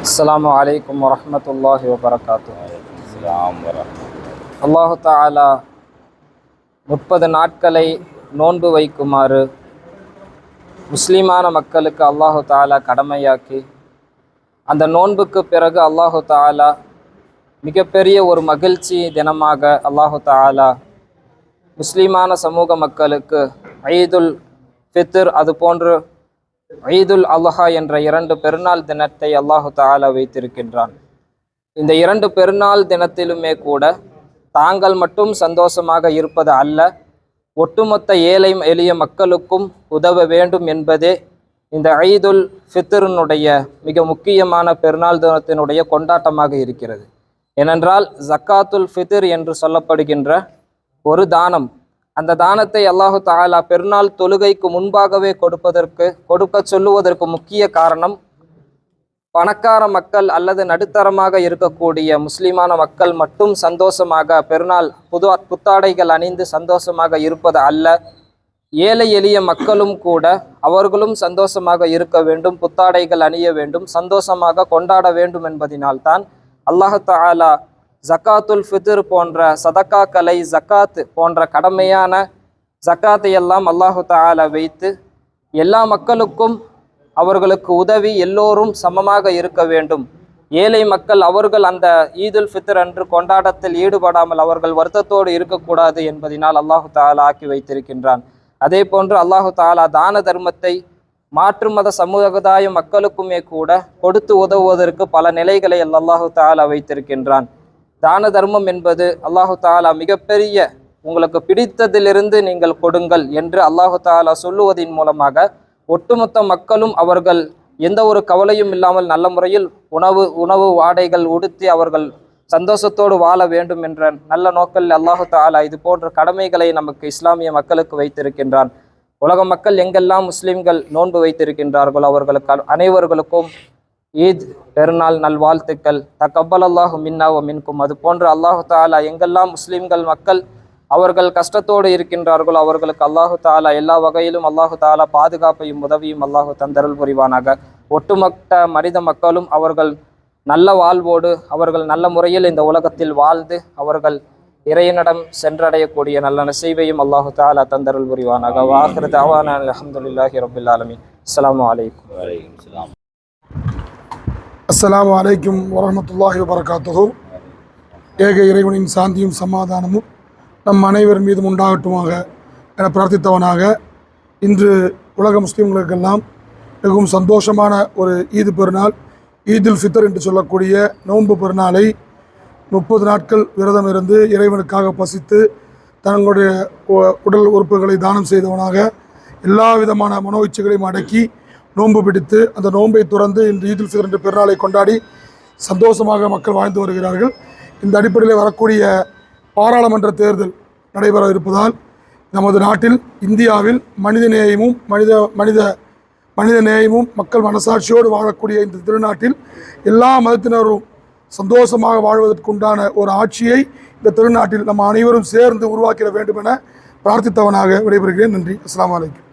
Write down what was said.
அஸ்ஸலாமு அலைக்கும் வரஹ்மத்துல்லாஹி வபரகாத்துஹு. அல்லாஹு தஆலா 30 நாட்களை நோன்பு வைக்குமாறு முஸ்லிமான மக்களுக்கு அல்லாஹு தஆலா கடமையாக்கி, அந்த நோன்புக்கு பிறகு அல்லாஹு தஆலா மிகப்பெரிய ஒரு மகிழ்ச்சி தினமாக அல்லாஹு தஆலா முஸ்லிமான சமூக மக்களுக்கு ஈதுல் ஃபித்ர் அதுபோன்று ஈதுல் அல்ஹா என்ற 2 பெருநாள் தினத்தை அல்லாஹு தஆலா வைத்திருக்கின்றான். இந்த 2 பெருநாள் தினத்திலுமே கூட தாங்கள் மட்டும் சந்தோஷமாக இருப்பது அல்ல, ஒட்டுமொத்த ஏழை எளிய மக்களுக்கும் உதவ வேண்டும் என்பதே இந்த ஈதுல் ஃபித்ரினுடைய மிக முக்கியமான பெருநாள் தினத்தினுடைய கொண்டாட்டமாக இருக்கிறது. ஏனென்றால் ஜக்காத்துல் ஃபித்ர் என்று சொல்லப்படுகின்ற ஒரு தானம், அந்த தானத்தை அல்லாஹு தஆலா பெருநாள் தொழுகைக்கு முன்பாகவே கொடுக்க சொல்லுவதற்கு முக்கிய காரணம், பணக்கார மக்கள் அல்லது நடுத்தரமாக இருக்கக்கூடிய முஸ்லிமான மக்கள் மட்டும் சந்தோஷமாக பெருநாள் புத்தாடைகள் அணிந்து சந்தோஷமாக இருப்பது அல்ல, ஏழை எளிய மக்களும் கூட அவர்களும் சந்தோஷமாக இருக்க வேண்டும், புத்தாடைகள் அணிய வேண்டும், சந்தோஷமாக கொண்டாட வேண்டும் என்பதினால்தான் அல்லாஹு தஆலா ஜக்காத்துல் ஃபித்ர் போன்ற சதக்காக்களை, ஜக்காத் போன்ற கடமையான ஜக்காத்தை எல்லாம் அல்லாஹு தஆலா வைத்து எல்லா மக்களுக்கும் அவர்களுக்கு உதவி, எல்லோரும் சமமாக இருக்க வேண்டும். ஏழை மக்கள் அவர்கள் அந்த ஈதுல் ஃபித்ர் அன்று கொண்டாட்டத்தில் ஈடுபடாமல் அவர்கள் வருத்தத்தோடு இருக்கக்கூடாது என்பதனால் அல்லாஹு தஆலா ஆக்கி வைத்திருக்கின்றான். அதே போன்று அல்லாஹு தஆலா தான தர்மத்தை மாற்று மத சமுதாய மக்களுக்குமே கூட கொடுத்து உதவுவதற்கு பல நிலைகளை அல்லாஹு தஆலா வைத்திருக்கின்றான். தான தர்மம் என்பது அல்லாஹு தஆலா மிகப்பெரிய, உங்களுக்கு பிடித்ததிலிருந்து நீங்கள் கொடுங்கள் என்று அல்லாஹு தஆலா சொல்லுவதின் மூலமாக ஒட்டுமொத்த மக்களும் அவர்கள் எந்த ஒரு கவலையும் இல்லாமல் நல்ல முறையில் உணவு ஆடைகள் உடுத்தி அவர்கள் சந்தோஷத்தோடு வாழ வேண்டும் என்ற நல்ல நோக்கில் அல்லாஹு தஆலா இது போன்ற கடமைகளை நமக்கு இஸ்லாமிய மக்களுக்கு வைத்திருக்கின்றான். உலக மக்கள் எங்கெல்லாம் முஸ்லிம்கள் நோன்பு வைத்திருக்கின்றார்களோ அவர்களுக்கு அனைவர்களுக்கும் ஈத் பெருநாள் நல்வாழ்த்துக்கள். தக்கபல் அல்லாஹு மின்னா வ மின்கும். அது போன்று அல்லாஹு தஆலா எங்கெல்லாம் முஸ்லிம்கள் மக்கள் அவர்கள் கஷ்டத்தோடு இருக்கின்றார்களோ அவர்களுக்கு அல்லாஹு தஆலா எல்லா வகையிலும் அல்லாஹு தஆலா பாதுகாப்பையும் உதவியும் அல்லாஹு தந்தருள் புரிவானாக. ஒட்டுமொத்த மனித மக்களும் அவர்கள் நல்ல வாழ்வோடு அவர்கள் நல்ல முறையில் இந்த உலகத்தில் வாழ்ந்து அவர்கள் இறைவனிடம் சென்றடையக்கூடிய நல்ல நசீபையும் அல்லாஹு தஆலா தந்தருள் புரிவானாக. வாஹிரு தஅவானா அல்ஹம்துலில்லாஹி ரப்பில் ஆலமீன். அஸ்ஸலாமு அலைக்கும். அஸ்ஸலாமு அலைக்கும் வரஹ்மத்துல்லாஹி வபரகாத்துஹு. ஏக இறைவனின் சாந்தியும் சமாதானமும் நம் அனைவர் மீதும் உண்டாகட்டுமாக என பிரார்த்தித்தவனாக, இன்று உலக முஸ்லீம்களுக்கெல்லாம் மிகவும் சந்தோஷமான ஒரு ஈது பெருநாள், ஈதுல் ஃபித்ர் என்று சொல்லக்கூடிய நோன்பு பெருநாளை 30 நாட்கள் விரதம் இருந்து இறைவனுக்காக பசித்து தங்களுடைய உடல் உறுப்புகளை தானம் செய்தவனாக, எல்லா விதமான மனோ இச்சைகளையும் அடக்கி நோன்பு பிடித்து அந்த நோன்பை துறந்து இன்று ஈதுல் ஃபித்ர் என்ற பெருநாளை கொண்டாடி சந்தோஷமாக மக்கள் வாழ்ந்து வருகிறார்கள். இந்த அடிப்படையில் வரக்கூடிய பாராளுமன்ற தேர்தல் நடைபெற இருப்பதால் நமது நாட்டில், இந்தியாவில் மனித நேயமும் மக்கள் மனசாட்சியோடு வாழக்கூடிய இந்த திருநாட்டில் எல்லா மதத்தினரும் சந்தோஷமாக வாழ்வதற்குண்டான ஒரு ஆட்சியை இந்த திருநாட்டில் நம்ம அனைவரும் சேர்ந்து உருவாக்கிட வேண்டும் என பிரார்த்தித்தவனாக விடைபெறுகிறேன். நன்றி. அஸ்ஸலாமு அலைக்கும்.